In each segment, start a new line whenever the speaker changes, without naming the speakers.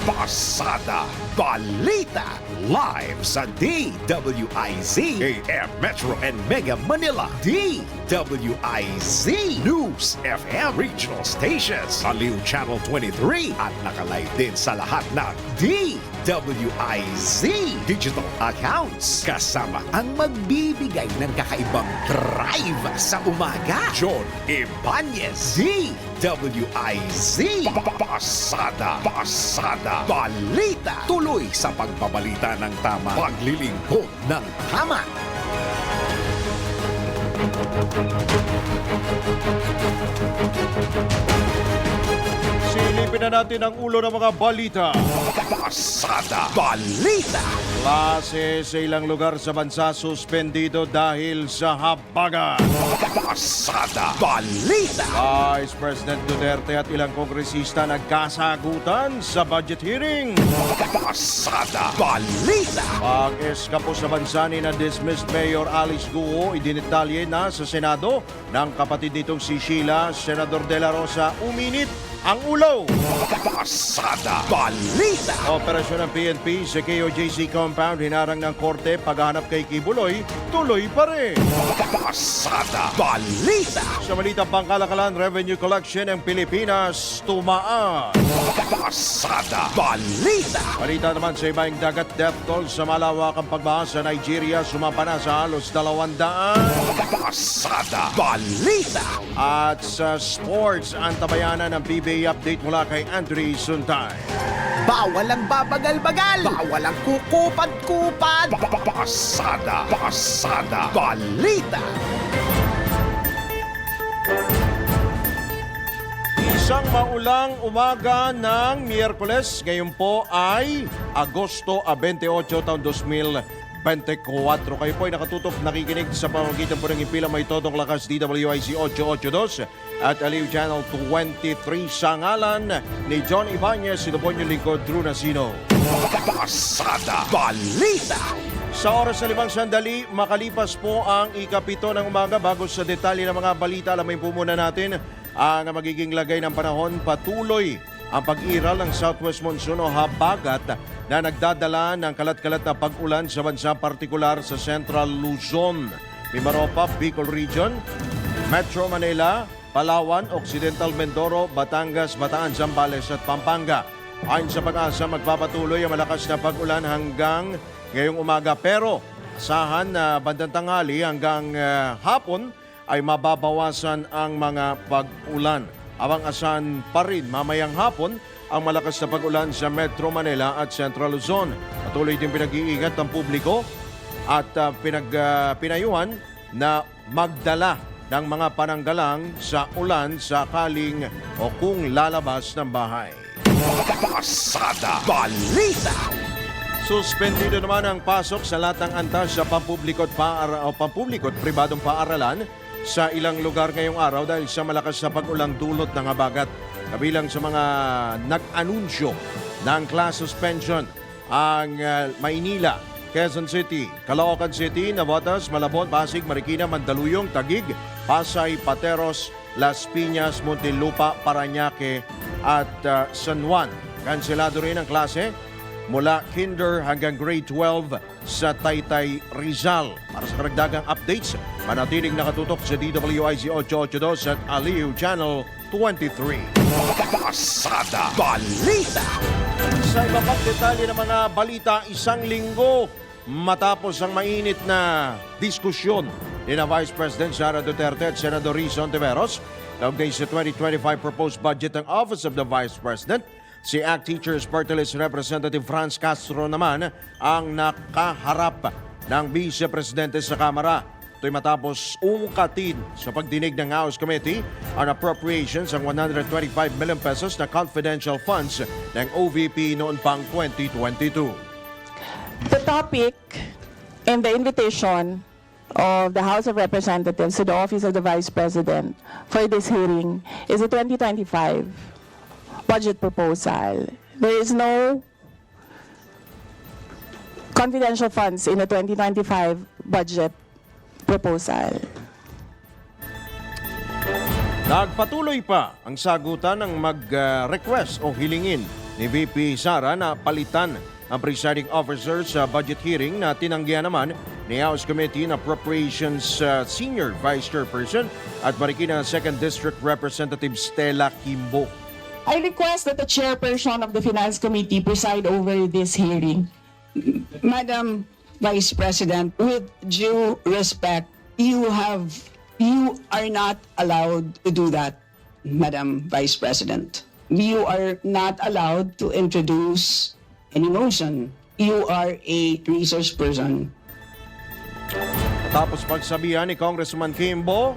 Pasada Balita live sa DWIZ AM Metro and Mega Manila. DWIZ News FM Regional Stations, Aliw Channel 23 at nakalive din sa lahat ng DWIZ digital accounts. Kasama ang magbibigay ng kakaibang drive sa umaga, John Ibanez. DWIZ Pasada Balita, tuloy sa pagbabalita ng tama, paglilingkod ng tama.
Silipin na natin ang ulo ng mga balita.
Pasada Balita.
Klase sa ilang lugar sa bansa suspendido dahil sa habagat.
Pasada Balita.
Vice President Duterte at ilang kongresista nagkasagutan sa budget hearing.
Pasada Balita.
Pag-eskapo sa bansa ni na dismissed Mayor Alice Guo, idinitalye na sa Senado ng kapatid nitong si Sheila, Senador De La Rosa, uminit ang ulo.
Pasada Balita.
Operasyon ng PNP sa KOJC compound, hinarang ng korte, paghahanap kay Kibuloy, tuloy pa rin.
Pasada Balita.
Sa balitang pangkalakalan, revenue collection ng Pilipinas tumaas.
Pasada Balita.
Balita naman sa ibang dagat, death toll sa malawakang pagbaha sa Nigeria sumapa na sa halos 200.
Pasada Balita.
At sa sports, ang tabayanan ng PBA update mula kay Andre Suntay.
Bawal ang babagal-bagal. Bawal ang kukupad-kupad.
Pasada Balita.
Isang maulang umaga ng Miyerkules, ngayon po ay Agosto 28, taon 2024. Kayo po ay nakatutok, nakikinig sa pamamagitan po ng impilang may todong lakas DWIC 882 at Aliw Channel 23 sa ngalan ni John Ibanez, ito po yung lingkod, Drew Nasino.
Pasada Balita.
Sa oras na 5 sandali, makalipas po ang ikapito ng umaga. Bago sa detalye ng mga balita, alamin po muna natin ang magiging lagay ng panahon. Patuloy ang pag-iral ng Southwest Monsoon o habagat na nagdadala ng kalat-kalat na pag-ulan sa bansa, partikular sa Central Luzon, Mimaropa, Bicol Region, Metro Manila, Palawan, Occidental Mindoro, Batangas, Bataan, Zambales at Pampanga. Ayon sa Pag-asa, magpapatuloy ang malakas na pag-ulan hanggang ngayong umaga, pero asahan na bandang tanghali hanggang hapon ay mababawasan ang mga pag-ulan. Abang asahan pa rin mamayang hapon ang malakas na pag-ulan sa Metro Manila at Central Luzon. Patuloy din pinag-iingat ng publiko at pinayuhan na magdala ng mga pananggalang sa ulan sakaling o kung lalabas ng bahay.
Pasada Balita.
Suspendido naman ang pasok sa lahat ng antas sa pampubliko at pribadong paaralan sa ilang lugar ngayong araw dahil sa malakas na pag-ulang dulot ng habagat. Kabilang sa mga nag-anunsyo ng class suspension ang Maynila, Quezon City, Caloocan City, Navotas, Malabon, Pasig, Marikina, Mandaluyong, Taguig, Pasay, Pateros, Las Piñas, Muntinlupa, Parañaque at San Juan. Kanselado rin ang klase mula kinder hanggang grade 12 sa Taytay, Rizal. Para sa karagdagang updates, manatiling nakatutok sa DWIC 882 at Aliw Channel 23.
Pasada Balita.
Sa iba pang detalye ng mga balita, isang linggo matapos ang mainit na diskusyon ni na Vice President Sara Duterte at Senador Rizon Tiveros kaugnay sa 2025 proposed budget ng Office of the Vice President, si ACT Teachers Party List Representative Franz Castro naman ang nakaharap ng Vice Presidente sa Kamara. Ito'y matapos ungkatin sa pagdinig ng House Committee on Appropriations ang 125 million pesos na confidential funds ng OVP noon pang 2022.
The topic and the invitation of the House of Representatives to the Office of the Vice President for this hearing is the 2025 budget proposal. There is no confidential funds in the 2025 budget proposal.
Nagpatuloy pa ang sagutan ng mag-request o hilingin ni VP Sara na palitan ang presiding officer sa budget hearing na tinanggihan naman ni House Committee on Appropriations Senior Vice Chairperson at Marikina 2nd District Representative Stella Kimbo.
I request that the chairperson of the Finance Committee preside over this hearing.
Madam Vice President, with due respect, you are not allowed to do that, Madam Vice President. You are not allowed to introduce any motion. You are a research person.
Tapos pagsabihan ni Congresswoman Kimbo,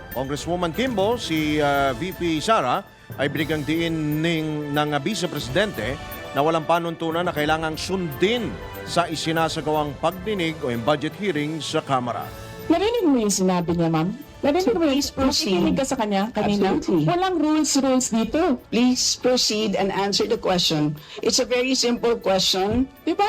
si VP Sara ay binigang diin ng Vice Presidente na walang panuntunan na kailangang sundin sa isinasagawang pagdinig o yung budget hearing sa Kamara.
Narinig mo yung sinabi niya, ma'am? Narinig mo yung nakikinig ka sa kanya kanina?
Absolutely.
Walang rules dito.
Please proceed and answer the question. It's a very simple question.
Diba?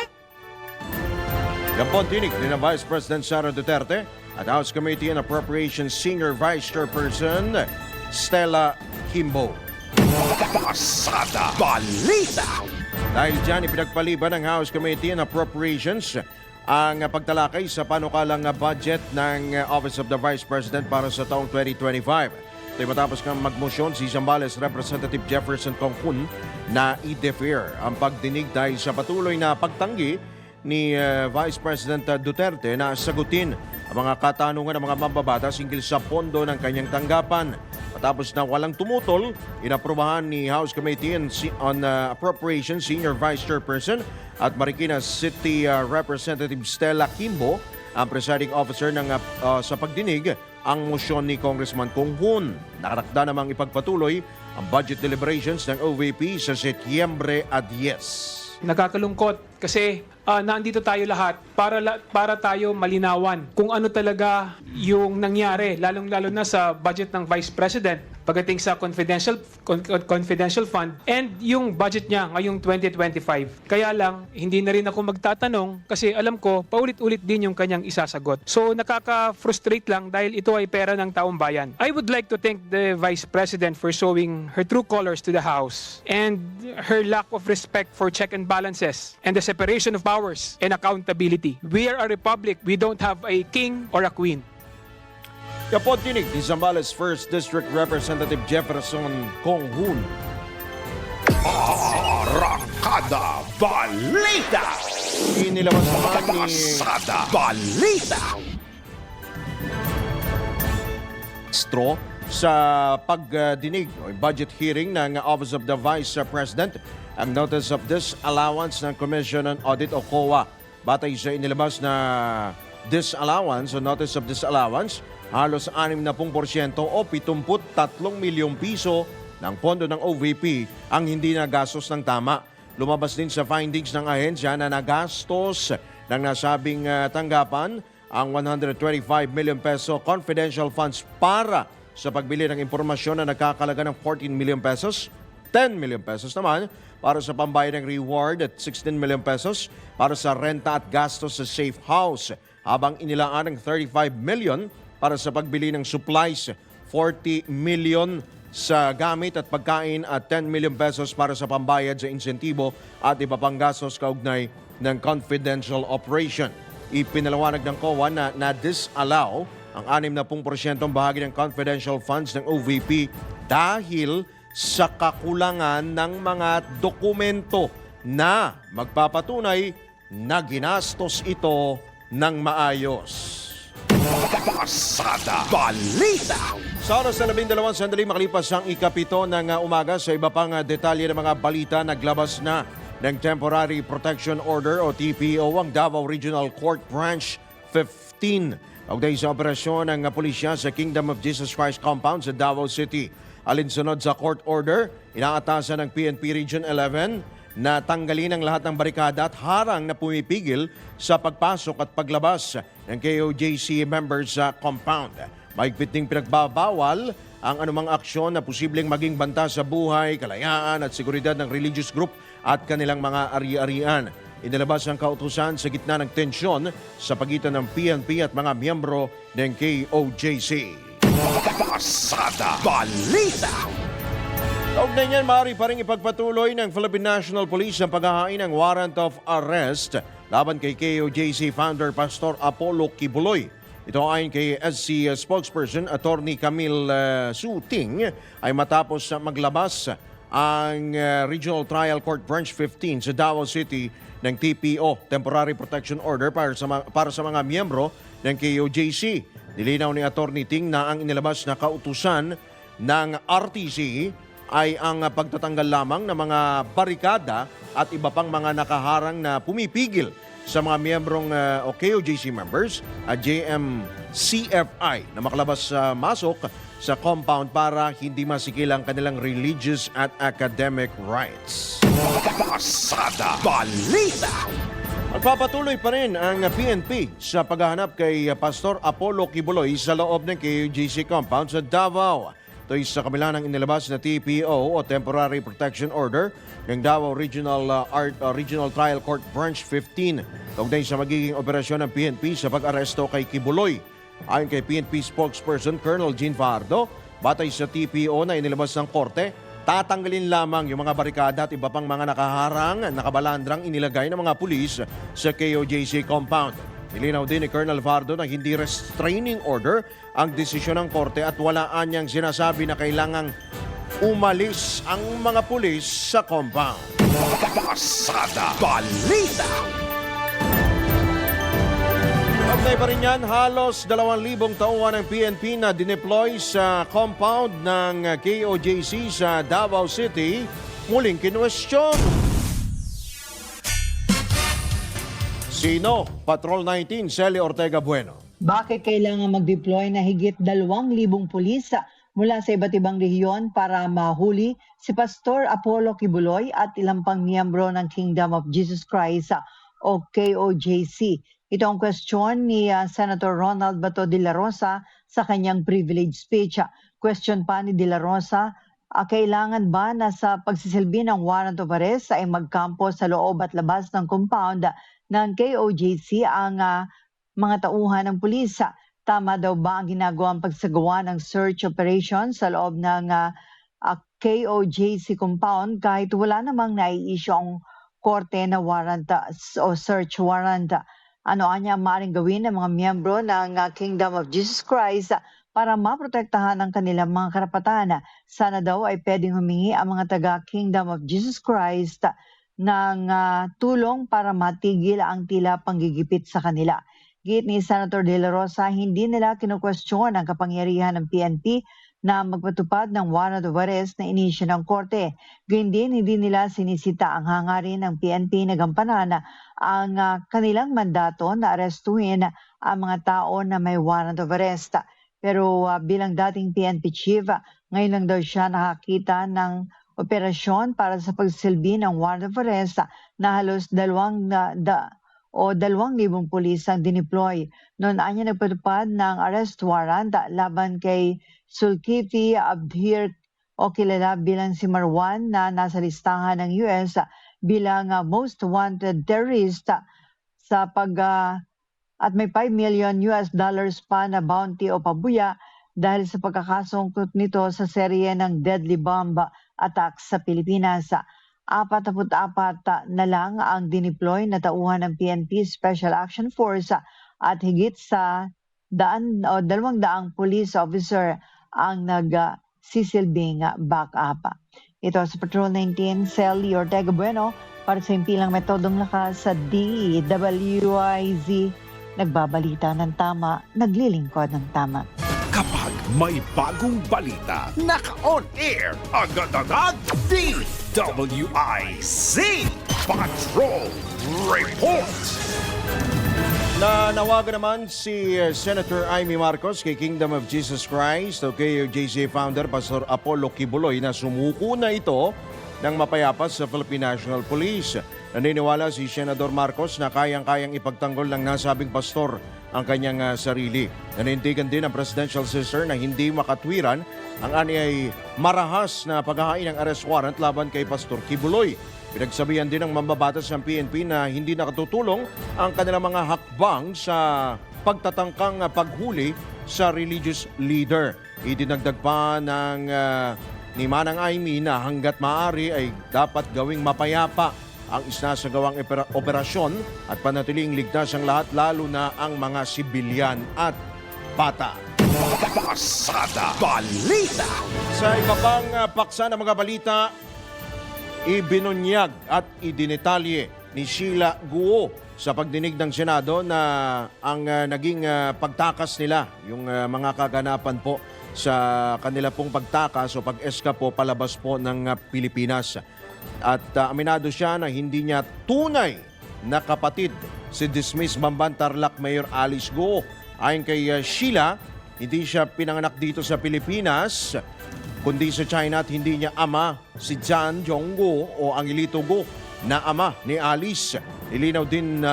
Yan po ang tinig ni na Vice President Sara Duterte at House Committee on Appropriations Senior Vice Chairperson Stella Kimbo.
Pasada Balita.
Dahil dyan, ipinagpaliban ng House Committee on Appropriations ang pagtalakay sa panukalang budget ng Office of the Vice President para sa taong 2025. Ito ay matapos ng magmosyon si Zambales Representative Jefferson Concun na i-defer ang pagdinig dahil sa patuloy na pagtanggi ni Vice President Duterte na sagutin ang mga katanungan ng mga mambabatas hinggil sa pondo ng kanyang tanggapan. Matapos na walang tumutol, inaprubahan ni House Committee on Appropriations Senior Vice Chairperson at Marikina City Representative Stella Kimbo ang presiding officer sa pagdinig ang mosyon ni Congressman Conghun. Nakatakda namang ipagpatuloy ang budget deliberations ng OVP sa Setyembre 10.
Nakakalungkot kasi nandito tayo lahat para tayo malinawan kung ano talaga yung nangyari, lalong-lalo na sa budget ng Vice President pagdating sa confidential fund and yung budget niya ngayong 2025. Kaya lang, hindi na rin ako magtatanong kasi alam ko, paulit-ulit din yung kanyang isasagot. So nakaka-frustrate lang dahil ito ay pera ng taong bayan. I would like to thank the Vice President for showing her true colors to the House and her lack of respect for check and balances and the separation of powers and accountability. We are a republic. We don't have a king or a queen.
Kapot tinig ni Zambales 1st District Representative Jefferson Conghun.
Arangkada Balita.
Inilawas naman ni
Pasada Balita.
Stro sa pagdinig o budget hearing ng Office of the Vice President ang Notice of Disallowance ng Commission on Audit o COA. Batay sa inilabas na disallowance o Notice of Disallowance, halos 60% o 73 milyong piso ng pondo ng OVP ang hindi nagastos ng tama. Lumabas din sa findings ng ahensya na nagastos ng nasabing tanggapan ang 125 million peso confidential funds para sa pagbili ng impormasyon na nagkakalaga ng 14 million pesos, 10 million pesos naman para sa pambayad ng reward at 16 million pesos para sa renta at gastos sa safe house, habang inilaan ng 35 million para sa pagbili ng supplies, 40 million sa gamit at pagkain at 10 million pesos para sa pambayad sa insentibo at iba pang gastos kaugnay ng confidential operation. Ipinalawanag ng COA na na-disallow ang 60% bahagi ng confidential funds ng OVP dahil sa kakulangan ng mga dokumento na magpapatunay na ginastos ito ng maayos.
Pasada Balita.
Sa oras na 12 sandali makalipas ang ikapito ng umaga, sa iba pang detalye ng mga balita, naglabas na ng Temporary Protection Order o TPO ang Davao Regional Court Branch 15. Kaugnay sa operasyon ng pulisya sa Kingdom of Jesus Christ Compound sa Davao City. Alinsunod sa court order, inaatasan ng PNP Region 11 na tanggalin ang lahat ng barikada at harang na pumipigil sa pagpasok at paglabas ng KOJC members sa compound. Mahigpit ding pinagbabawal ang anumang aksyon na posibleng maging banta sa buhay, kalayaan at seguridad ng religious group at kanilang mga ari-arian. Inilabas ang kautusan sa gitna ng tensyon sa pagitan ng PNP at mga miyembro ng KOJC.
Pasada Balita.
Kaugnay niyan, maaari pa rin ipagpatuloy ng Philippine National Police ang paghahain ng warrant of arrest laban kay KOJC founder Pastor Apollo Kibuloy. Ito ayon kay SC spokesperson Attorney Camille Suting ay matapos maglabas ang Regional Trial Court Branch 15 sa Davao City ng TPO, Temporary Protection Order para sa mga miyembro ng KOJC. Nilinaw ni Attorney Ting na ang inilabas na kautusan ng RTC ay ang pagtatanggal lamang ng mga barikada at iba pang mga nakaharang na pumipigil sa mga miyembrong o KOJC members at JMCFI na makalabas masok sa compound para hindi masikil ang kanilang religious at academic rights.
Pasada Balita.
Magpapatuloy pa rin ang PNP sa paghahanap kay Pastor Apollo Kibuloy sa loob ng KOJC compound sa Davao. Ito ay sa kabila ng inilabas na TPO o Temporary Protection Order ng Davao Regional Trial Court Branch 15. Kaugnay sa magiging operasyon ng PNP sa pag-aresto kay Kibuloy. Ayon kay PNP spokesperson Colonel Jean Fajardo, batay sa TPO na inilabas ng korte, tatanggalin lamang yung mga barikada at iba pang mga nakabalandrang inilagay ng mga pulis sa KOJC compound. Nilinaw din ni Colonel Fajardo na hindi restraining order ang desisyon ng korte at walaan niyang sinasabi na kailangang umalis ang mga pulis sa compound.
Pasada Balita.
Pagkay pa rin yan, halos 2,000 tauhan ng PNP na dineploy sa compound ng KOJC sa Davao City. Muling kinwestiyon. Sino? Patrol 19, Celi Ortega Bueno.
Bakit kailangan mag-deploy na higit 2,000 pulis mula sa iba't ibang rehiyon para mahuli si Pastor Apollo Kibuloy at ilang pang miyembro ng Kingdom of Jesus Christ o KOJC? Ito ang question ni Senator Ronald Bato de la Rosa sa kanyang privilege speech. Question pa ni de la Rosa, kailangan ba na sa pagsisilbi ng warrant of arrest ay magkampo sa loob at labas ng compound ng KOJC ang mga tauhan ng pulis? Tama daw ba ang ginagawang pagsagawa ng search operation sa loob ng KOJC compound kahit wala namang nai-issue ang korte na warrant o search warrant? Ano anya maaaring gawin ng mga miyembro ng Kingdom of Jesus Christ para maprotektahan ang kanilang mga karapatan? Sana daw ay pwedeng humingi ang mga taga-Kingdom of Jesus Christ ng tulong para matigil ang tila panggigipit sa kanila. Git ni Senator De La Rosa, hindi nila kinukwestiyon ang kapangyarihan ng PNP na magpatupad ng warrant of arrest na inisyo ng korte. Gayun din, hindi nila sinisita ang hangarin ng PNP na gampanan ang kanilang mandato na arestuhin ang mga tao na may warrant of arrest. Pero bilang dating PNP chief, ngayon lang daw siya nakakita ng operasyon para sa pagsilbi ng warrant of arrest na halos 2,000 pulis ang dineploy. Noon anya nagpatupad ng arrest warrant laban kay Zulkifli Abdir o kilala bilang si Marwan na nasa listahan ng US bilang most wanted terrorist sa at may $5 million pa na bounty o pabuya dahil sa pagkakasungkot nito sa serye ng deadly bomb attacks sa Pilipinas. 44 na lang ang dineploy na tauhan ng PNP Special Action Force at higit sa 200 police officer ang nagsisilbing backup. Ito sa Patrol 19, Celi Ortega Bueno para sa impilang metodong lakas sa DWIZ. Nagbabalita ng tama, naglilingkod ng tama.
Kapag may bagong balita, naka-on air, agad-agad, DWIZ Patrol Report.
Nawagan naman si Senator Amy Marcos kay Kingdom of Jesus Christ o KOJC founder Pastor Apollo Kibuloy na sumuko na ito ng mapayapa sa Philippine National Police. Naniniwala si Senador Marcos na kayang-kayang ipagtanggol ng nasabing pastor ang kanyang sarili. Nanindigan din ang presidential sister na hindi makatwiran ang anyay marahas na paghahain ng arrest warrant laban kay Pastor Kibuloy. Pinagsabihan din ng mambabatas ng PNP na hindi nakatutulong ang kanilang mga hakbang sa pagtatangkang paghuli sa religious leader. Idinagdag pa ng ni Manang Aimee na hanggat maaari ay dapat gawing mapayapa ang isinasagawang operasyon at panatiling ligtas ang lahat, lalo na ang mga sibilyan at bata.
Pasada Balita.
Sa iba pang paksa ng mga balita, ibinunyag at idinetalye ni Sheila Guo sa pagdinig ng Senado na ang naging pagtakas nila, yung mga kaganapan po sa kanila pong pagtakas o pag-eska po palabas po ng Pilipinas. At aminado siya na hindi niya tunay na kapatid si dismissed Bamban Tarlac Mayor Alice Guo. Ayon kay Sheila, hindi siya pinanganak dito sa Pilipinas, kundi sa China, at hindi niya ama si John Jong-go o Angelito Go na ama ni Alice. Ilinaw din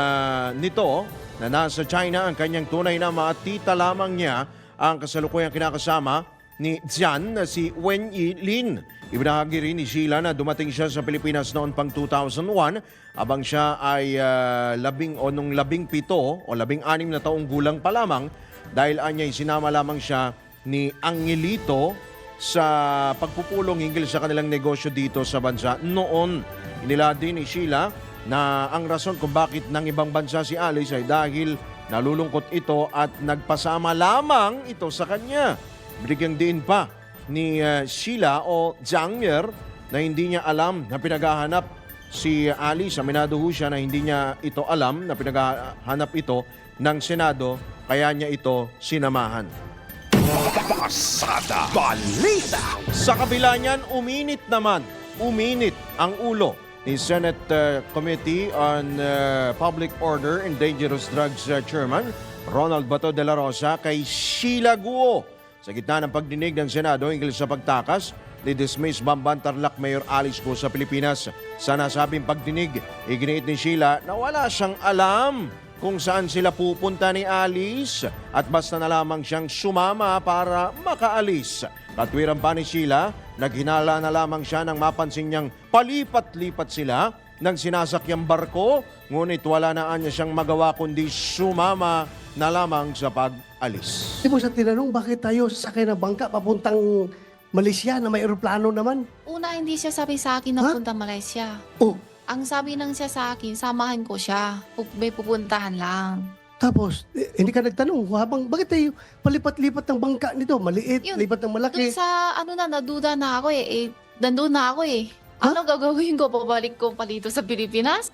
nito na nasa China ang kanyang tunay na ama at tita lamang niya ang kasalukuyang kinakasama ni John na si Wen Yilin. Ibinahagi rin ni Sheila na dumating siya sa Pilipinas noon pang 2001 abang siya ay 17 o 16 na taong gulang pa lamang, dahil anya'y sinama lamang siya ni Angelito sa pagpupulong hinggil sa kanilang negosyo dito sa bansa noon. Inila din ni Sheila na ang rason kung bakit ng ibang bansa si Alice ay dahil nalulungkot ito at nagpasama lamang ito sa kanya. Binigyang diin pa ni Sheila o Zhangyer na hindi niya alam na pinaghahanap si Alice. Aminado ho siya na hindi niya ito alam na pinaghahanap ito ng Senado, kaya niya ito sinamahan.
Pasada Balita.
Sa kabila niyan, uminit ang ulo ni Senate Committee on Public Order and Dangerous Drugs Chairman Ronald Bato de la Rosa kay Sheila Guo sa gitna ng pagdinig ng Senado hinggil sa pagtakas ni dismissed Bamban Tarlac Mayor Alice Guo sa Pilipinas. Sa nasabing pagdinig, iginiit ni Sheila na wala siyang alam kung saan sila pupunta ni Alice at basta na lamang siyang sumama para makaalis. Katwiran pa ni Sheila, naghinala na lamang siya nang mapansin niyang palipat-lipat sila ng sinasakyang barko, ngunit wala na niya siyang magawa kundi sumama na lamang sa pag-alis.
Di mo siya tinanong bakit tayo sasakay ng bangka papuntang Malaysia na may eroplano naman?
Una, hindi siya sabi sa akin na
Ha?
punta Malaysia.
Oh,
Ang sabi nang siya sa akin, samahan ko siya. May pupuntahan lang.
tapos hindi ka nagtanong habang bakit tayo palipat-lipat ng bangka nito? Maliit,
Yun,
lipat ng malaki.
Doon sa, naduda na ako eh. Nandun na ako eh.
Ha?
Ano gagawin ko? Pabalik ko pa dito sa Pilipinas?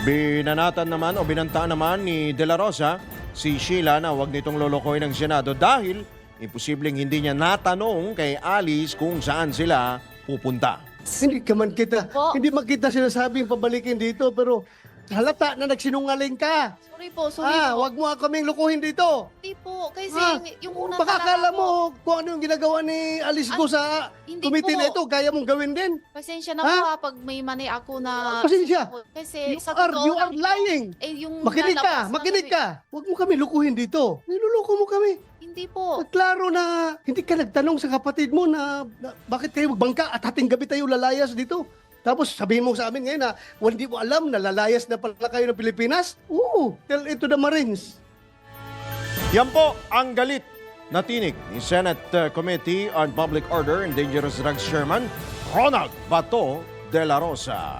Binanatan naman o binantaan naman ni De La Rosa si Sheila na huwag nitong lolokohin ng Senado dahil imposibleng hindi niya natanong kay Alice kung saan sila pupunta.
Hindi ka man kita,
Po.
hindi man kita sinasabing pabalikin dito, pero halata na nagsinungaling ka.
Sorry po.
Wag mo kaming lukuhin dito.
Hindi po. Kasi
Ha?
yung unang
Baka akala
talaga po,
mo kung ano yung ginagawa ni Alice Go sa
hindi
committee
po.
na ito, kaya mong gawin din.
Pasensya na
Ha?
po pag may mani ako na...
Pasensya.
Kasi
You are lying.
yung
Makinig
lalabas na
ka.
kami-
Huwag mo kami lukuhin dito. Niluluko mo kami.
Hindi po.
Klaro na hindi ka nagtanong sa kapatid mo na bakit kayo magbangka at hating gabi tayo lalayas dito. Tapos sabihin mo sa amin ngayon na hindi mo alam na lalayas na pala kayo ng Pilipinas? Oo, tell it to the Marines.
Yan po ang galit na tinig ni Senate Committee on Public Order and Dangerous Drugs Chairman Ronald Bato de la Rosa.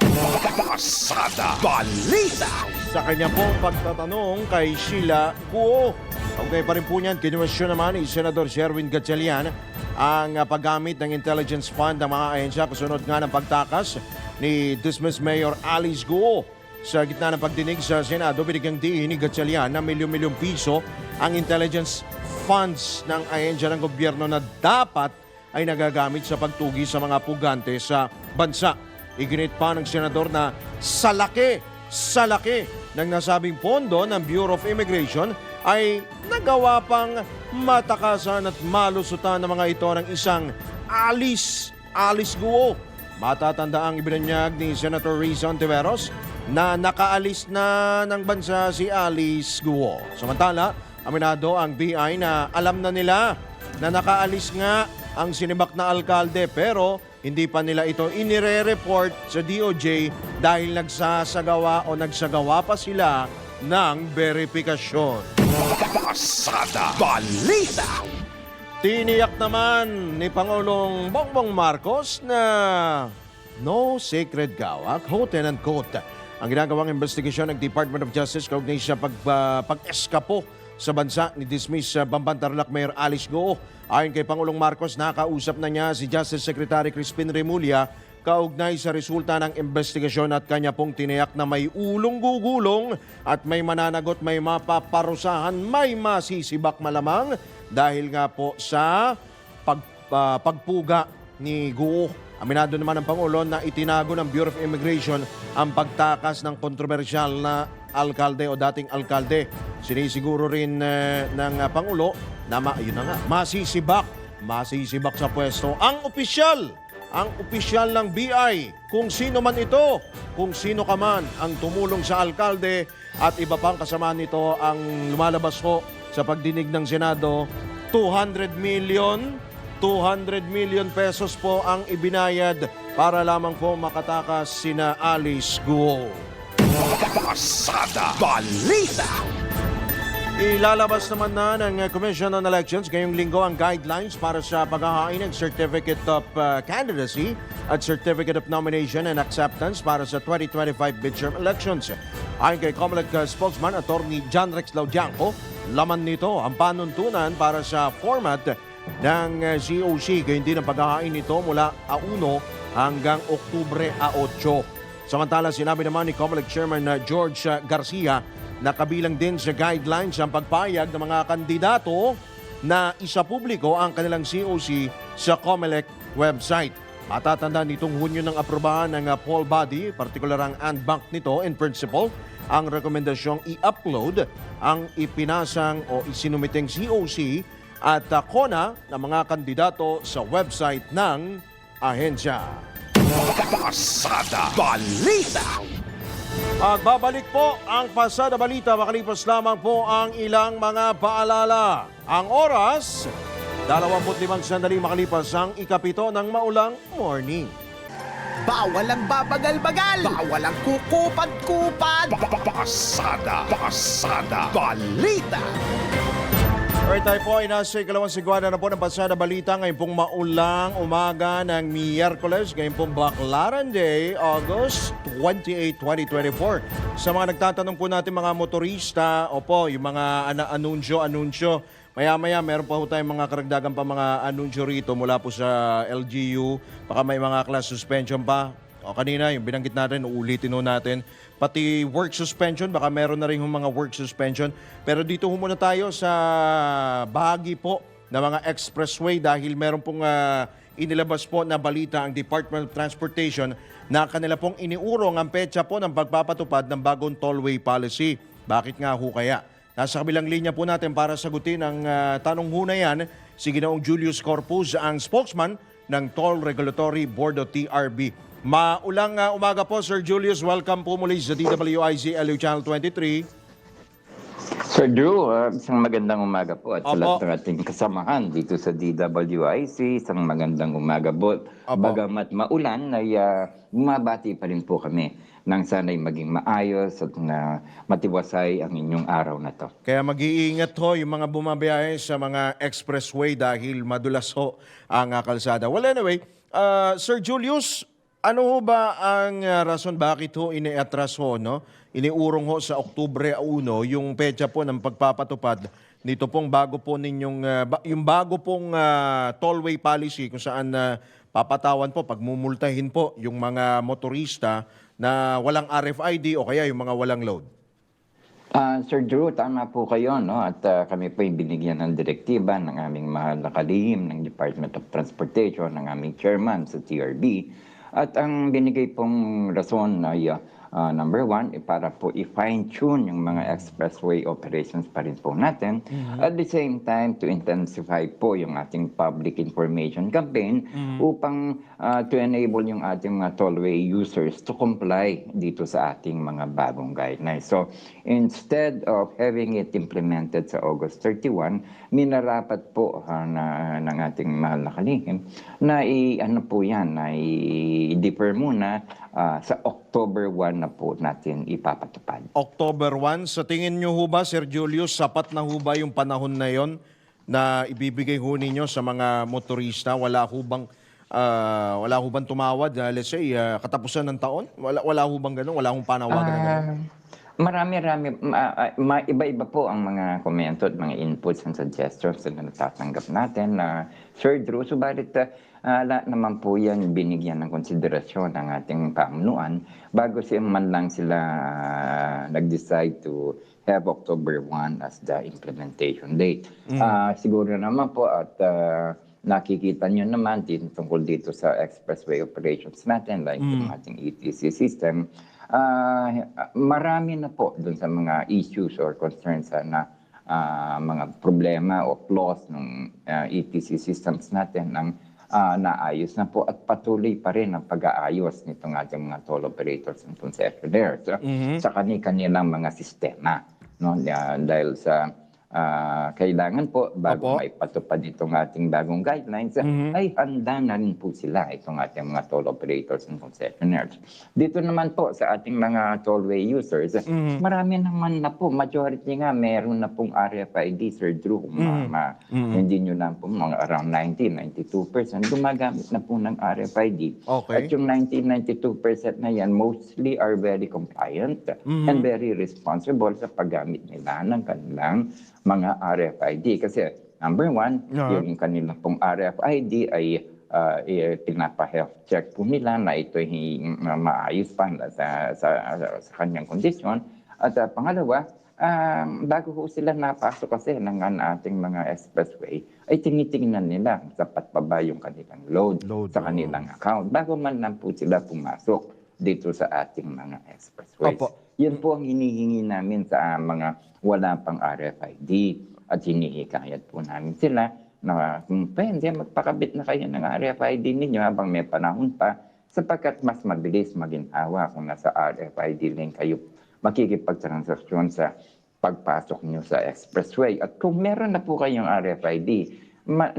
Pasada Balita.
Sa kanya pong pagtatanong kay Sheila Guo. Okay pa rin po niyan, kinuwestiyon naman ni Senador Sherwin Gatchalian ang paggamit ng intelligence fund ng mga ahensya kasunod nga ng pagtakas ni dismissed Mayor Alice Guo. Sa gitna ng pagdinig sa Senado, binigyang diin ni Gatchalian na milyon-milyong piso ang intelligence funds ng ahensya ng gobyerno na dapat ay nagagamit sa pagtugi sa mga pugante sa bansa. Iginit pa ng senador na sa laki ng nasabing pondo ng Bureau of Immigration ay nagawa pang matakasan at malusutan ng mga ito ng isang Alice Guo. Matatanda ang ibinunyag ni Senator Risa Ontiveros na nakaalis na ng bansa si Alice Guo. Samantala, aminado ang BI na alam na nila na nakaalis nga ang sinibak na alkalde pero hindi pa nila ito inire-report sa DOJ dahil nagsagawa pa sila ng verifikasyon.
Pasada Balita.
Tiniyak naman ni Pangulong Bongbong Marcos na no sacred cow, quote and unquote, ang ginagawang investigasyon ng Department of Justice kaugnay sa pag-eskapo sa bansa ni dismiss Bamban Tarlac Mayor Alice Goo. Ayon kay Pangulong Marcos, nakausap na niya si Justice Secretary Crispin Remulla kaugnay sa resulta ng investigasyon at kanya pong tiniyak na may ulong-gugulong at may mananagot, may mapaparusahan, may masisibak malamang dahil nga po sa pagpuga ni Goo. Aminado naman ng Pangulo na itinago ng Bureau of Immigration ang pagtakas ng kontrobersyal na alkalde o dating alkalde. Sinisiguro rin ng Pangulo na masisibak sa pwesto ang opisyal ng BI, kung sino man ito, kung sino ka man ang tumulong sa alkalde at iba pang kasama nito ang lumalabas ho sa pagdinig ng Senado. 200 million pesos po ang ibinayad para lamang po makatakas sina Alice Goo.
Pasada Balita.
Ilalabas naman na ng Commission on Elections ngayong linggo ang guidelines para sa paghahain ng Certificate of Candidacy at Certificate of Nomination and Acceptance para sa 2025 midterm elections. Ayon kay COMELEC spokesman Attorney John Rex Laudianco, laman nito ang panuntunan para sa format ng COC, gayon din ang paghahain nito mula 1 hanggang Oktubre 8. Samantala, sinabi naman ni COMELEC Chairman George Garcia na kabilang din sa guidelines ang pagpayag ng mga kandidato na isapubliko ang kanilang COC sa COMELEC website. Matatandaan nitong Hunyo ng aprobahan ng poll body, partikular ang ANBank nito in principle, ang rekomendasyong i-upload ang ipinasang o isinumiteng COC at CONA ng mga kandidato sa website ng ahensya.
Pasada Balita.
Magbabalik po ang Pasada Balita, makalipas lamang po ang ilang mga paalala. Ang oras, 25 sandali makalipas ang ikapito ng maulang morning.
Bawal ang babagal-bagal. Bawal ang kukupad-kupad.
Pasada Balita.
Alright, tayo po ay nasa ikalawang sigwada na po ng Pasada Balita ngayon pong maulang umaga ng Miyerkules, ngayon pong Baclaran Day, August 28, 2024. Sa mga nagtatanong po natin mga motorista, opo, yung mga anunsyo, maya-maya meron pa po tayong mga karagdagan pa mga anunsyo rito mula po sa LGU, baka may mga class suspension pa. O kanina, yung binanggit natin, uulitin ho natin. Pati work suspension, baka meron na rin yung mga work suspension. Pero dito muna tayo sa bahagi po ng mga expressway dahil meron pong inilabas po na balita ang Department of Transportation na kanila pong iniurong ang petsa po ng pagpapatupad ng bagong tollway policy. Bakit nga ho kaya? Nasa kabilang linya po natin para sagutin ang tanong ho na yan, si Ginoong Julius Corpus, ang spokesman ng Toll Regulatory Board o TRB. Maulang umaga po, Sir Julius. Welcome po muli sa DWIZ LU Channel 23.
Sir Drew, isang magandang umaga po at sa lahat ng ating kasamahan dito sa DWIC. Isang magandang umaga po. Bagamat maulan, ay bumabati pa rin po kami nang sana'y maging maayos at matiwasay ang inyong araw na to.
Kaya mag-iingat ho yung mga bumabiyahe sa mga expressway dahil madulas ho ang kalsada. Well, anyway, Sir Julius, ano ho ba ang rason bakit ho iniatras ho, no? Iniurong ho sa Oktubre 1 yung petsa po ng pagpapatupad nito pong bago po ninyong yung bago pong tollway policy kung saan papatawan po, pagmumultahin po yung mga motorista na walang RFID o kaya yung mga walang load.
Sir Drew, tama po kayo, no? At kami po ay binigyan ng direktiba ng aming mahal na kalihim ng Department of Transportation, ng aming chairman sa TRB. At ang binigay pong rason ay number 1, para po i-fine-tune yung mga expressway operations pa rin po natin. At the same time, to intensify po yung ating public information campaign upang to enable yung ating mga tollway users to comply dito sa ating mga bagong guidelines. So, instead of having it implemented sa August 31, minarapat po ng ating mahal na kalihim na i-defer muna sa October 1 na po natin ipapatupad.
October 1, sa tingin nyo ho ba, Sir Julius, sapat na ho ba yung panahon na yon na ibibigay ho ninyo sa mga motorista? Wala ho bang tumawad? Let's say, katapusan ng taon? Wala ho bang ganun? Wala hong panawagan na ganun?
Marami-rami, iba-iba po ang mga komento at mga inputs and suggestions na natatanggap natin. Sir Drew, subalit lahat naman po yan binigyan ng konsiderasyon ng ating pamunuan bago man lang sila nag-decide to have October 1 as the implementation date. Siguro naman po at nakikita nyo naman din tungkol dito sa expressway operations natin like yung ating ETC system. Marami na po dun sa mga issues or concerns na mga problema o flaws ng ETC systems natin ang naayos na po at patuloy pa rin ang pag-aayos nitong ating mga toll operators and concessionaires sa kanilang mga sistema. No? Dahil sa kailangan po bago maipatupad itong ating bagong guidelines ay handa na rin po sila itong ating mga toll operators and concessionaires. Dito naman po sa ating mga tollway users, marami naman na po, majority nga meron na pong RFID, Sir Drew, hindi nyo lang po mga around 90-92% gumagamit na po ng RFID. At yung 90-92% na yan mostly are very compliant and very responsible sa paggamit nila ng kanilang mga RFID. Kasi number one, yung kanila pong RFID ay pinapa-health check po nila na ito maayos pa sa kanyang kondisyon. At pangalawa, bago po sila napasok kasi ng ating mga expressway, ay tinitingnan nila sapat pa ba yung kanilang load sa kanilang account bago man lang po sila pumasok dito sa ating mga expressways. Yan po ang hinihingi namin sa mga wala pang RFID at hinihikayat po namin sila na kung pwede magpakabit na kayo ng RFID ninyo habang may panahon pa sapagkat mas mabilis maginhawa kung nasa RFID link kayo makikipagtransaksyon sa pagpasok nyo sa expressway. At kung meron na po kayong RFID,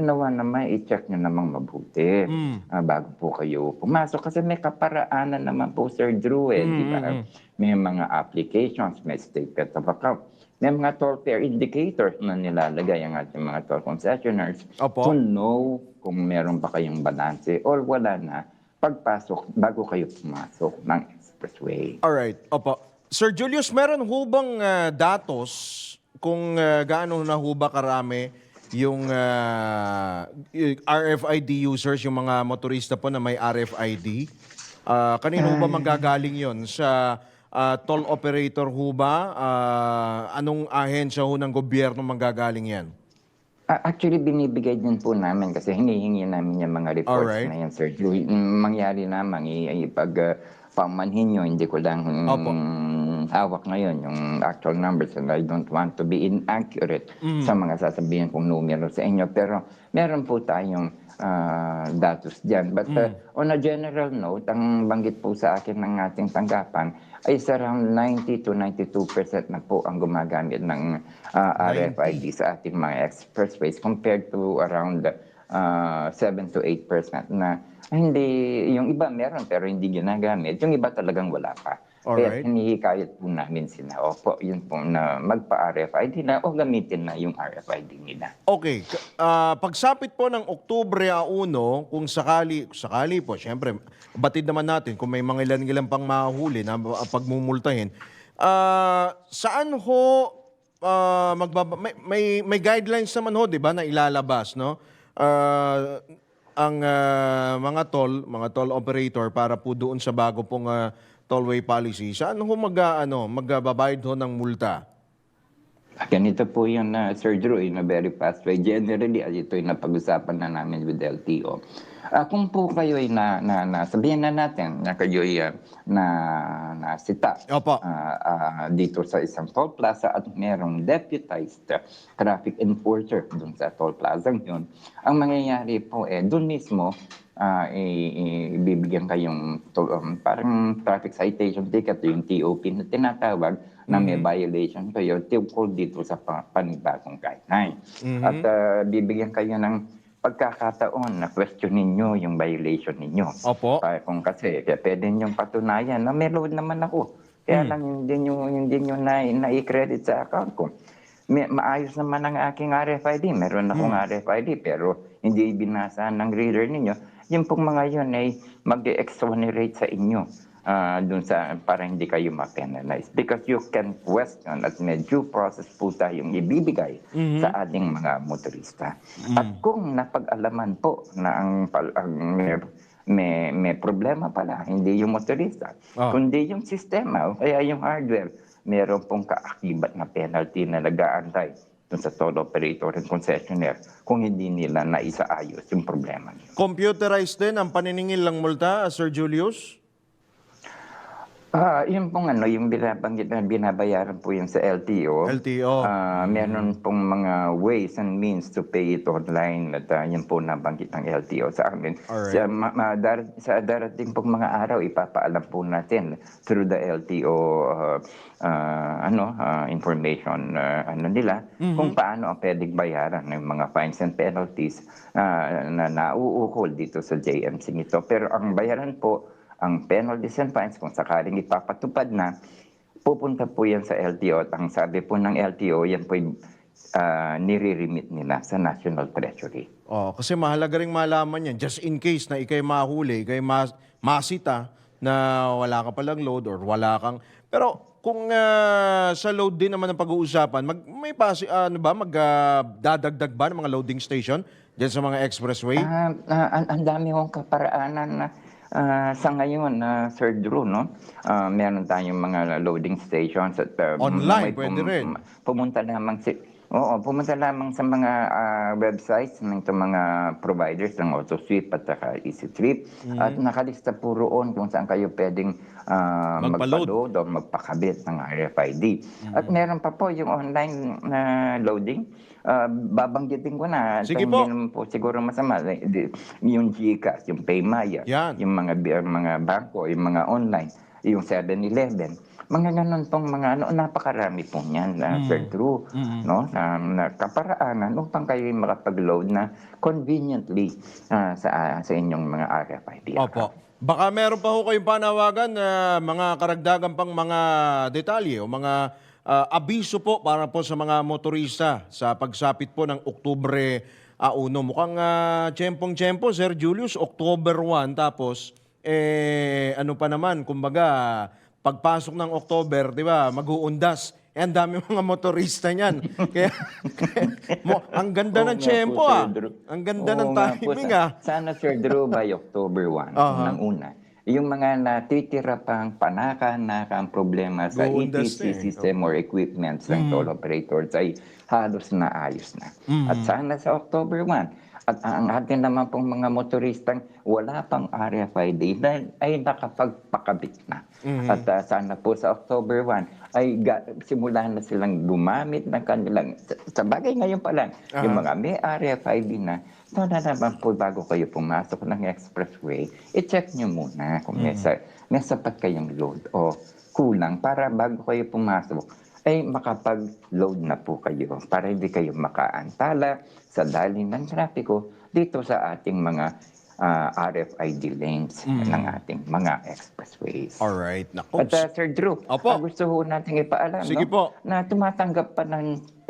nawa naman i-check nyo namang mabuti bago po kayo pumasok. Kasi may kaparaanan naman po, Sir Drew, di ba? May mga applications, may statement of account, may mga toll fare indicators na nilalagay ang ating mga toll concessionaires to know kung meron pa kayong balanse or wala na pagpasok bago kayo pumasok ng expressway.
Alright, Sir Julius, meron ho bang datos kung gaano na ho ba karami yung RFID users, yung mga motorista po na may RFID? Kanino ba manggagaling yon? Sa toll operator ho ba? Anong ahensya ho ng gobyerno manggagaling yan?
Actually, binibigay din po namin kasi hinihingi namin yung mga reports na yan, Sir Drew. Mangyari naman, pamanhin nyo, hindi ko lang hawak ngayon yung actual numbers and I don't want to be inaccurate sa mga sasabihin kong numero sa inyo. Pero meron po tayong datos dyan. But on a general note, ang banggit po sa akin ng ating tanggapan ay around 90-92% na po ang gumagamit ng RFID sa ating mga expressways compared to around 7-8% na hindi, yung iba meron pero hindi ginagamit. Yung iba talagang wala pa. Kaya hinihikayat po namin sila. Yun po na magpa-RFID na o gamitin na yung RFID nila.
Okay. Pagsapit po ng Oktubre 1, kung sakali po, syempre, batid naman natin kung may mga ilan pang mahuli na pagmumultahin. Saan ho, may guidelines naman ho, di ba, na ilalabas, no? Ang mga toll operator para po doon sa bago pong tollway policy, saan ho magbabayad ho ng multa?
Ganito po yun, Sir Drew, in a very fast way. Generally, ito yung napag-usapan na namin with LTO. Kung po kayo ay sabihin na natin na kayo ay nasita dito sa isang toll plaza at merong deputized traffic enforcer dun sa toll plaza yun, ang mangyayari po dun mismo ibibigyan kayong parang traffic citation ticket, yung TOP na tinatawag na may violation kayo tungkol dito sa panibagong guideline. At bibigyan kayo ng pagkakataon na question ninyo yung violation ninyo. Kung kasi pwede nyo patunayan na may load naman ako. Kaya lang hindi nyo na-credit sa account ko. maayos naman ang aking RFID. Meron akong RFID pero hindi binasa ng reader ninyo. Yung pong mga yun ay mag-exonerate sa inyo dun sa, para hindi kayo ma-penalize. Because you can question at may due process po tayong ibibigay sa ating mga motorista. At kung napag-alaman po na may problema pala, hindi yung motorista, kundi yung sistema o kaya yung hardware, meron pong kaakibat na penalty na nag-aantay dun sa toll operator and concessionaire kung hindi nila naisaayos yung problema niyo.
Computerized din ang paniningil ng multa, Sir Julius?
Yung pong yung binabanggit na binabayaran po yun sa LTO.
LTO.
Meron pong mga ways and means to pay it online at yun po nabanggit ng LTO sa amin.
Alright.
Sa darating pong mga araw, ipapaalam po natin through the LTO information nila kung paano ang pwedeng bayaran ng mga fines and penalties na nauukol dito sa JMC nito. Pero ang bayaran po, ang penalties and fines, kung sakaling ipapatupad na, pupunta po yan sa LTO. At ang sabi po ng LTO, yan po nire-remit nila sa National Treasury.
Kasi mahalaga rin malaman yan. Just in case na ikay mahuli, ikay masita na wala ka palang load or wala kang... Pero kung sa load din naman ang pag-uusapan, magdadagdag ba ng mga loading station dyan sa mga expressway?
Ang dami kong kaparaanan na sa ngayon, Sir Drew, no? Meron tayong mga loading stations at
online, pwede rin.
Pumunta lamang sa mga websites ng mga providers ng AutoSweep at saka EasyTrip. At nakalista po roon kung saan kayo pwedeng magpa-load o magpakabit ng RFID. At meron pa po yung online loading. Babanggitin ko na.
Sige po.
Hindi naman po siguro masama. Yung GCash, yung Paymaya, yung mga bangko, yung mga online, yung 7-Eleven. Mga ganun pong mga napakarami po niyan, Sir Drew, no? Na kaparaanan upang kayo makapag-load na conveniently sa inyong mga RFID.
Opo. Baka meron pa ho kayong panawagan na mga karagdagan pang mga detalye o mga abiso po para po sa mga motorista sa pagsapit po ng Oktubre 1. Mukhang tiyempong-tiyempo, Sir Julius, October 1, tapos ano pa naman, kumbaga, pagpasok ng October, di ba, mag-uundas. Ang dami mga motorista niyan. Kaya ang ganda ng tiyempo, Ang ganda ng timing,
Sana, Sir Drew, by October 1, ng una, yung mga natitira pang panaka-nakang problema sa ETC system or equipments ng toll operators ay halos naayos na. At sana sa October 1, at ang atin naman pong mga motoristang wala pang RFID ay nakapagpakabit na. At sana po sa October 1 ay simulan na silang gumamit ng kanilang, sa bagay ngayon pa lang, yung mga may RFID na, sana naman po bago kayo pumasok ng expressway, i-check nyo muna kung may sapat kayong load o kulang para bago kayo pumasok ay makapag-load na po kayo para hindi kayo makaantala sa dali ng trapiko dito sa ating mga RFID lanes ng ating mga expressways.
Alright.
At Sir Drew, gusto ho natin ipaalam na tumatanggap pa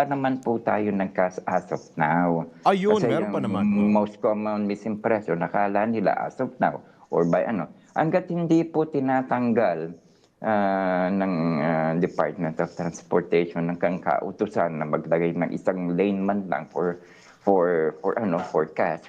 naman po tayo ng cash as of now.
Ayun,
kasi
meron pa naman.
Most common misimpression, nakala nila as of now or by hanggat hindi po tinatanggal ng Department of Transportation ng kautusan na maglagay ng isang lane man lang for cash,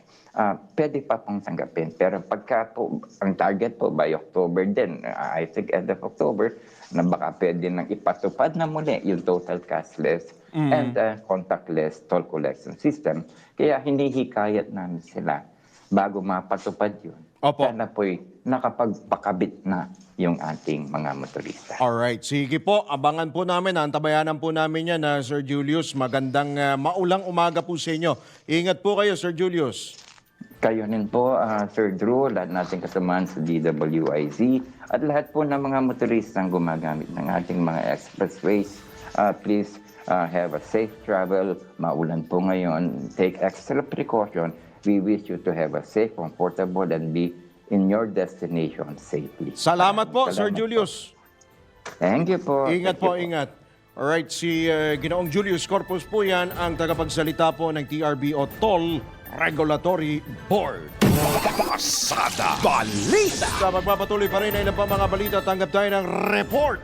pwede pa pong tanggapin. Pero pagka po, ang target po by October din, I think end of October, na baka pwede nang ipatupad na muli yung total cashless and contactless toll collection system. Kaya hinihikayat namin sila bago mapatupad yun. Sana po'y nakapagpakabit na yung ating mga motorista.
Alright. Sige po, abangan po namin. Antabayanan po namin yan, Sir Julius. Magandang maulang umaga po sa inyo. Ingat po kayo, Sir Julius.
Kayo rin po, Sir Drew, lahat nating kasamahan sa DWIZ at lahat po ng mga motoristang gumagamit ng ating mga expressways. Please have a safe travel. Maulan po ngayon. Take extra precaution. We wish you to have a safe, comfortable, and be in your destination safely.
Salamat po, Sir Julius.
Thank you po.
Ingat po, ingat. Alright, si Ginoong Julius Corpus po yan, ang tagapagsalita po ng TRB o Toll Regulatory Board.
Pasada Balita.
Sa magpapatuloy pa rin ay ilan pa mga balita, tanggap tayo ng report.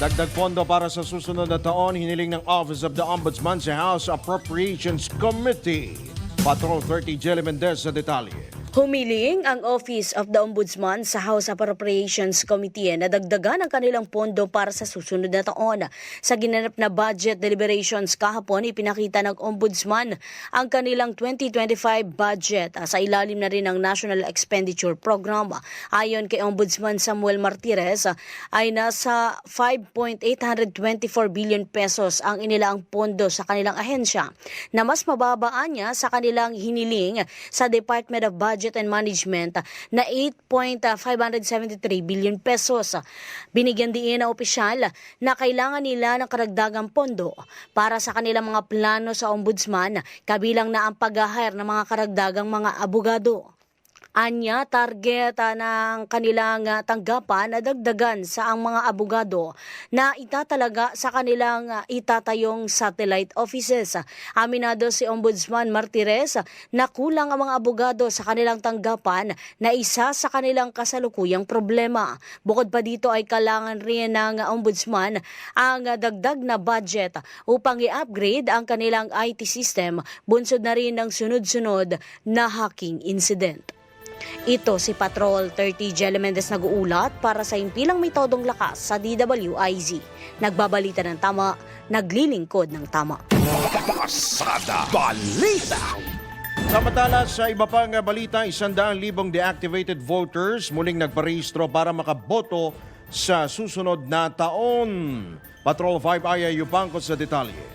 Dagdag pondo para sa susunod na taon, hiniling ng Office of the Ombudsman sa House Appropriations Committee. Patrol 30 Jelly Mendez sa detalye.
Humiling ang Office of the Ombudsman sa House Appropriations Committee na dagdagan ang kanilang pondo para sa susunod na taon. Sa ginanap na budget deliberations kahapon, ipinakita ng Ombudsman ang kanilang 2025 budget sa ilalim na rin ng National Expenditure Program. Ayon kay Ombudsman Samuel Martires, ay nasa 5.824 billion pesos ang inilaang pondo sa kanilang ahensya, na mas mababaan niya sa kanilang hiniling sa Department of Budget and Management na 8.573 billion pesos. Binigyan din na opisyal na kailangan nila ng karagdagang pondo para sa kanilang mga plano sa Ombudsman, kabilang na ang pag-hire ng mga karagdagang mga abogado. Anya, target ng kanilang tanggapan na dagdagan sa ang mga abogado na itatalaga sa kanilang itatayong satellite offices. Aminado si Ombudsman Martires na kulang ang mga abogado sa kanilang tanggapan na isa sa kanilang kasalukuyang problema. Bukod pa dito ay kailangan rin ng Ombudsman ang dagdag na budget upang i-upgrade ang kanilang IT system, bunsod na rin ng sunod-sunod na hacking incident. Ito si Patrol 30 Jelly Mendez nag-uulat para sa impilang may todong lakas sa DWIZ. Nagbabalita ng tama, naglilingkod ng tama.
Pasada Balita.
Samantala sa iba pang balita, 100,000 deactivated voters muling nagparehistro para makaboto sa susunod na taon. Patrol 5 Aya Yupangkot sa detalye.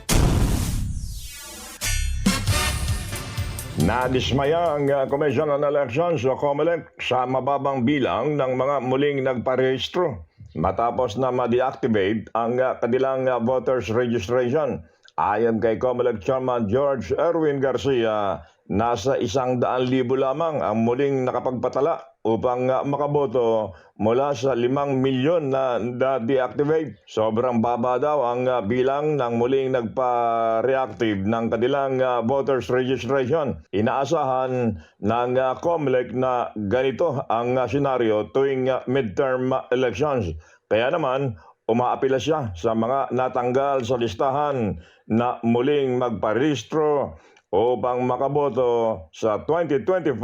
Nadismaya ang Commission on Elections o COMELEC sa mababang bilang ng mga muling nagparehistro matapos na ma-deactivate ang kanilang voters registration. Ayon kay COMELEC Chairman George Erwin Garcia, nasa 100,000 lamang ang muling nakapagpatala upang makaboto mula sa 5 milyon na deactivate. Sobrang baba daw ang bilang ng muling nagpa-reactive ng kanilang voters registration. Inaasahan ng COMELEC na ganito ang senaryo tuwing midterm elections. Kaya naman, umaapila siya sa mga natanggal sa listahan na muling magparehistro upang makaboto sa 2025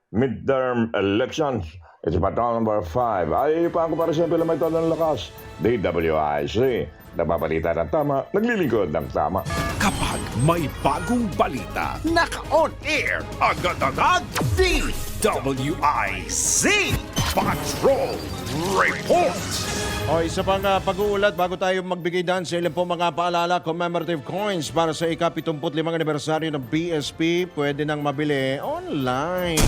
midterm elections. It's Patrol number 5. Ay, pa ako para siyempre may todong lakas. DWIC. Nababalita ng tama, naglilingkod ng tama.
Kapag may bagong balita, naka-on air, agad-agad, DWIC Patrol Report.
O isa pang pag-uulat bago tayo magbigay daan sa ilang po mga paalala, commemorative coins para sa ika-75 anibersaryo ng BSP, pwede nang mabili online.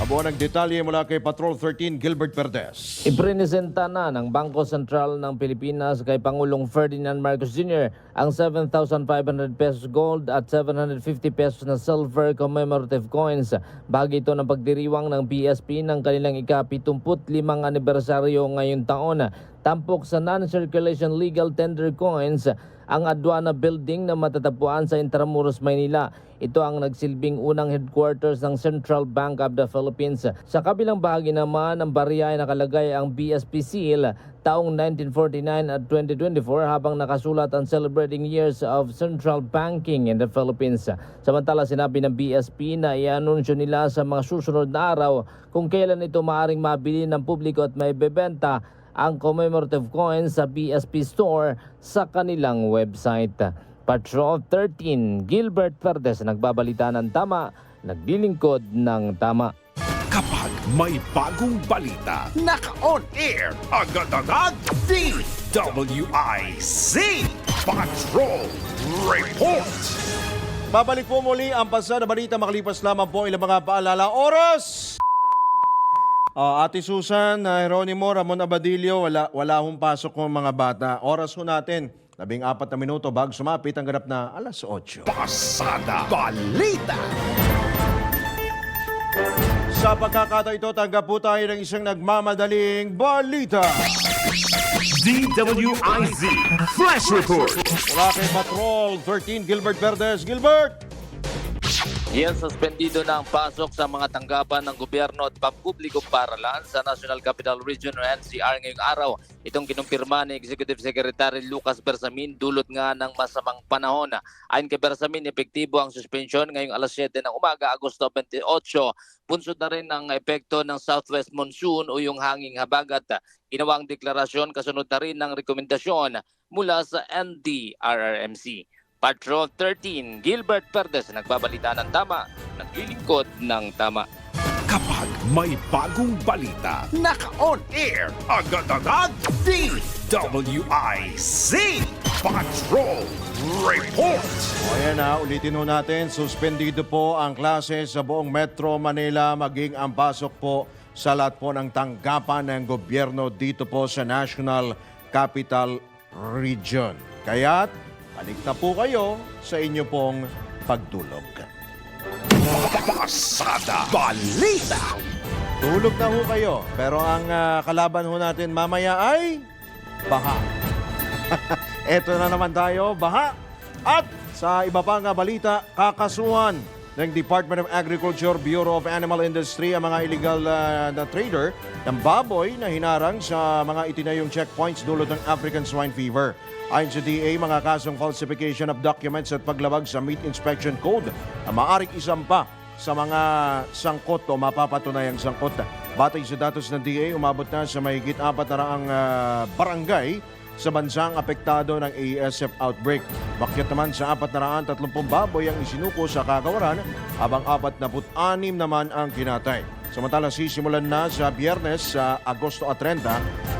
Kabuuan ng detalye mula kay Patrol 13 Gilbert Perdes.
Iprinesenta na ng Bangko Sentral ng Pilipinas kay Pangulong Ferdinand Marcos Jr. ang 7,500 pesos gold at 750 pesos na silver commemorative coins. Bahagi ito ng pagdiriwang ng BSP ng kanilang ika-75 anibersaryo ngayong taon. Tampok sa non-circulation legal tender coins ang Aduana Building na matatagpuan sa Intramuros, Maynila. Ito ang nagsilbing unang headquarters ng Central Bank of the Philippines. Sa kabilang bahagi naman ng barya ay nakalagay ang BSP seal taong 1949 at 2024 habang nakasulat ang Celebrating Years of Central Banking in the Philippines. Samantala sinabi ng BSP na i-anunsyo nila sa mga susunod na araw kung kailan ito maaaring mabili ng publiko at may bebenta ang commemorative coins sa BSP Store sa kanilang website. Patrol 13, Gilbert Perdes, nagbabalita ng tama, naglilingkod ng tama.
Kapag may bagong balita, naka-on air, agad-agad, DWIC Patrol Report.
Babalik po muli ang Pasada Balita makalipas lamang po ilang mga paalala. Oras! Ate Susan, Jeronimo, Ramon Abadillo, wala hong pasok ng mga bata. Oras ho natin, 14 na minuto bago sumapit ang ganap na alas 8.
Pasada Balita.
Sa pagkakataon ito, tanggap po tayo ng isang nagmamadaling balita.
DWIZ Flash Report.
Mula kay Patrol 13, Gilbert Verdes. Gilbert!
Yan, suspendido na ang pasok sa mga tanggapan ng gobyerno at pampublikong paaralan sa National Capital Region o NCR ngayong araw. Itong kinumpirma ni Executive Secretary Lucas Bersamin dulot nga ng masamang panahon. Ayon kay Bersamin, epektibo ang suspension ngayong alas 7 ng umaga, Agosto 28. Punsod na rin ang epekto ng southwest monsoon o yung hanging habagat. Ginawang deklarasyon kasunod na rin ng rekomendasyon mula sa NDRRMC. Patrol 13, Gilbert Verdes, nagbabalita ng tama, naglilingkod ng tama.
Kapag may bagong balita, naka-on air, agad-agad, DWIZ Patrol Report.
O ayan na, ulitin ho natin, suspendido po ang klase sa buong Metro Manila, maging ang pasok po sa lahat po ng tanggapan ng gobyerno dito po sa National Capital Region. Kaya't, balik na po kayo sa inyo pong pagtulog.
Pasada Balita.
Tulog na ho kayo, pero ang kalaban ho natin mamaya ay baha. Eto na naman tayo, baha. At sa iba pang balita, kakasuhan ng Department of Agriculture, Bureau of Animal Industry ang mga illegal na trader ng baboy na hinarang sa mga itinayong checkpoints dulot ng African Swine Fever. Ayon sa DA, mga kasong falsification of documents at paglabag sa Meat Inspection Code na maaaring isampa sa mga sangkot o mapapatunayang sangkot. Batay sa datos ng DA, umabot na sa mahigit 400 barangay sa bansang apektado ng ASF outbreak. Bakyat naman sa 430 baboy ang isinuko sa kagawaran, habang 46 naman ang kinatay. Samantala, sisimulan na sa Biyernes sa Agosto 30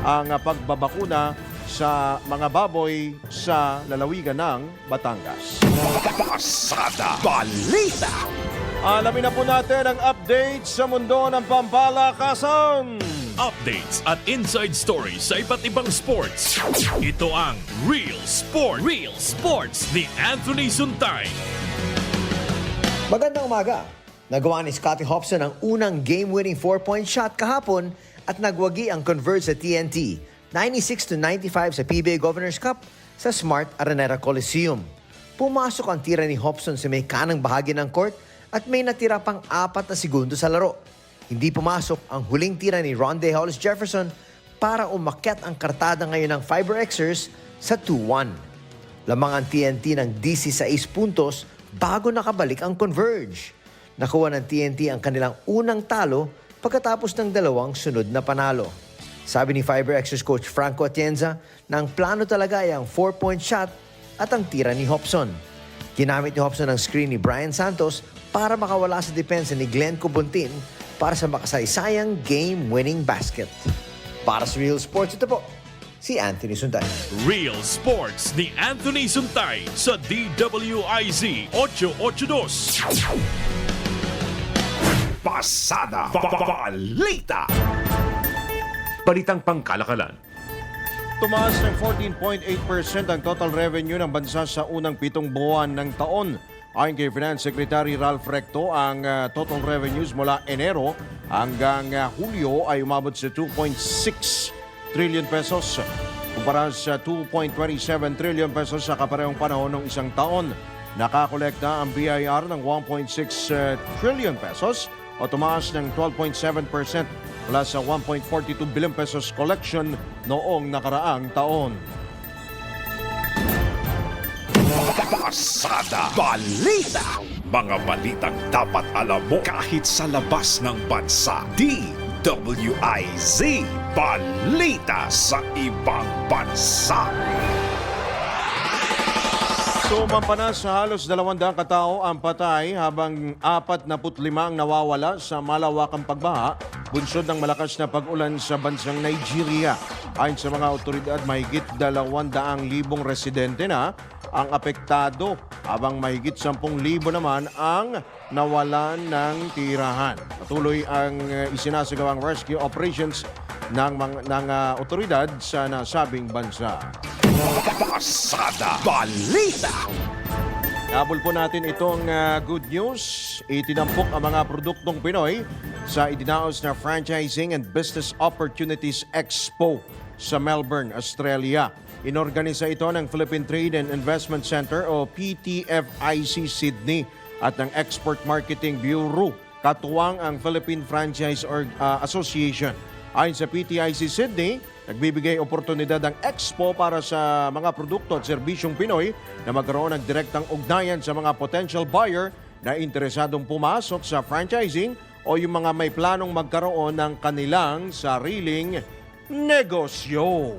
ang pagbabakuna sa mga baboy sa lalawigan ng Batangas.
Pasada Balita.
Alamin na po natin ang update sa mundo ng pampalakasan.
Updates at inside stories sa iba't ibang sports. Ito ang Real Sport. Real Sports ni Anthony Suntay.
Magandang umaga. Nagawa ni Scottie Hobson ang unang game-winning 4-point shot kahapon at nagwagi ang Converge sa TNT. 96-95 sa PBA Governors Cup sa Smart Araneta Coliseum. Pumasok ang tira ni Hobson sa may kanang bahagi ng court at may natira pang 4 na segundo sa laro. Hindi pumasok ang huling tira ni Rondae Hollis Jefferson para umakyat ang kartada ngayon ng Fiber Xers sa 2-1. Lamang ang TNT ng 16 puntos bago nakabalik ang Converge. Nakuha ng TNT ang kanilang unang talo pagkatapos ng 2 sunod na panalo. Sabi ni Fiber Xers coach Franco Atienza na ang plano talaga ay ang 4-point shot at ang tira ni Hobson. Ginamit ni Hobson ang screen ni Brian Santos para makawala sa depensa ni Glenn Cubuntin para sa makasaysayang game-winning basket. Para sa Real Sports, ito po, si Anthony Suntay.
Real Sports ni Anthony Suntay sa DWIZ 882.
Pasada Balita.
Balitang pangkalakalan.
Tumaas ng 14.8% ang total revenue ng bansa sa unang 7 buwan ng taon. Ayon kay Finance Secretary Ralph Recto, ang total revenues mula Enero hanggang Hulyo ay umabot sa 2.6 trillion pesos. Kumpara sa 2.27 trillion pesos sa kaparehong panahon ng isang taon. Nakakolekta ang BIR ng 1.6 trillion pesos o tumaas ng 12.7% mula sa 1.42 billion pesos collection noong nakaraang taon.
Pasada Balita. Mga balitang dapat alam mo kahit sa labas ng bansa. DWIZ Balita sa ibang bansa.
Sumampa na sa halos 200 katao ang patay habang 45 ang nawawala sa malawakang pagbaha bunsod ng malakas na pag-ulan sa bansang Nigeria. Ayon sa mga otoridad, mahigit 200,000 residente na ang apektado habang mahigit 10,000 naman ang nawalan ng tirahan. Patuloy ang isinasagawang rescue operations ng otoridad sa nasabing bansa.
Pasada Balita.
Habol po natin itong good news. Itinampok ang mga produktong Pinoy sa idinaos na Franchising and Business Opportunities Expo sa Melbourne, Australia. Inorganisa ito ng Philippine Trade and Investment Center o PTFIC Sydney at ng Export Marketing Bureau, katuwang ang Philippine Franchise Association. Ayon sa PTIC Sydney, nagbibigay oportunidad ang expo para sa mga produkto at serbisyong Pinoy na magkaroon ng direktang ugnayan sa mga potential buyer na interesadong pumasok sa franchising o yung mga may planong magkaroon ng kanilang sariling negosyo.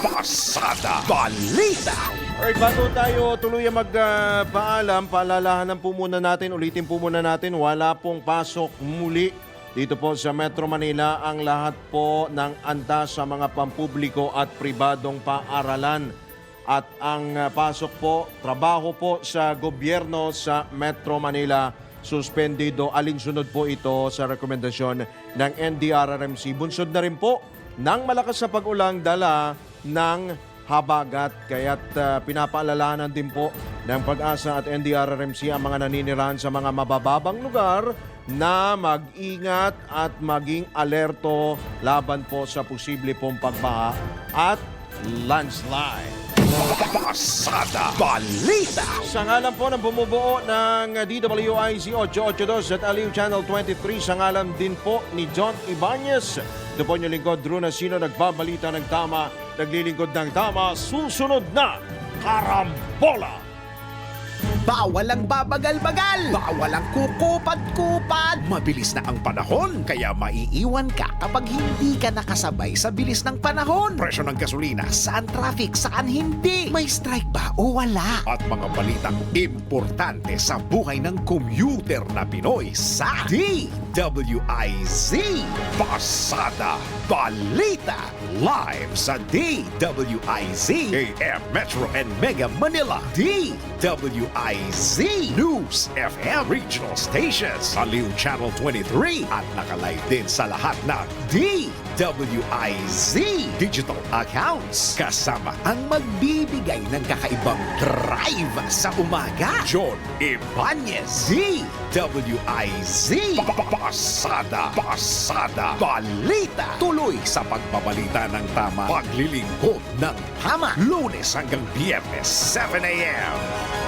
Pasada Balita.
Alright, bago tayo tuluyang magpaalam, paalalahanan po muna natin, ulitin po muna natin, wala pong pasok muli dito po sa Metro Manila ang lahat po ng antas sa mga pampubliko at pribadong paaralan. At ang pasok po, trabaho po sa gobyerno sa Metro Manila, suspendido. Alinsunod po ito sa rekomendasyon ng NDRRMC. Bunsod na rin po ng malakas na pag-ulang dala ng habagat. Kaya't pinapaalalahanan din po ng Pag-asa at NDRRMC ang mga naninirahan sa mga mabababang lugar na mag-ingat at maging alerto laban po sa posible pong pagbaha at landslide.
Pasada Balita.
Sa ngalan po ng bumubuo ng DWIZ 882 at Aliw Channel 23, sa ngalan din po ni John Ibanez. Ito po yung lingkod, Drew Nasino, nagbabalita ng tama, naglilingkod ng tama, susunod na Karambola.
Bawal ang babagal-bagal. Bawal ang kukupad-kupad. Mabilis na ang panahon, kaya maiiwan ka kapag hindi ka nakasabay sa bilis ng panahon. Presyo ng gasolina, saan traffic, saan hindi. May strike ba o wala? At mga balitang importante sa buhay ng commuter na Pinoy sa DWIZ. Pasada Balita. Live sa DWIZ, AM Metro and Mega Manila. DWIZ News FM Regional Stations, Aliw Channel 23 at nakalive din sa lahat ng DWIZ digital accounts. Kasama ang magbibigay ng kakaibang drive sa umaga, John Ibanez. DWIZ Pasada Balita. Tuloy sa pagbabalita ng tama, paglilingkod ng tama, Lunes hanggang Biyernes 7 a.m.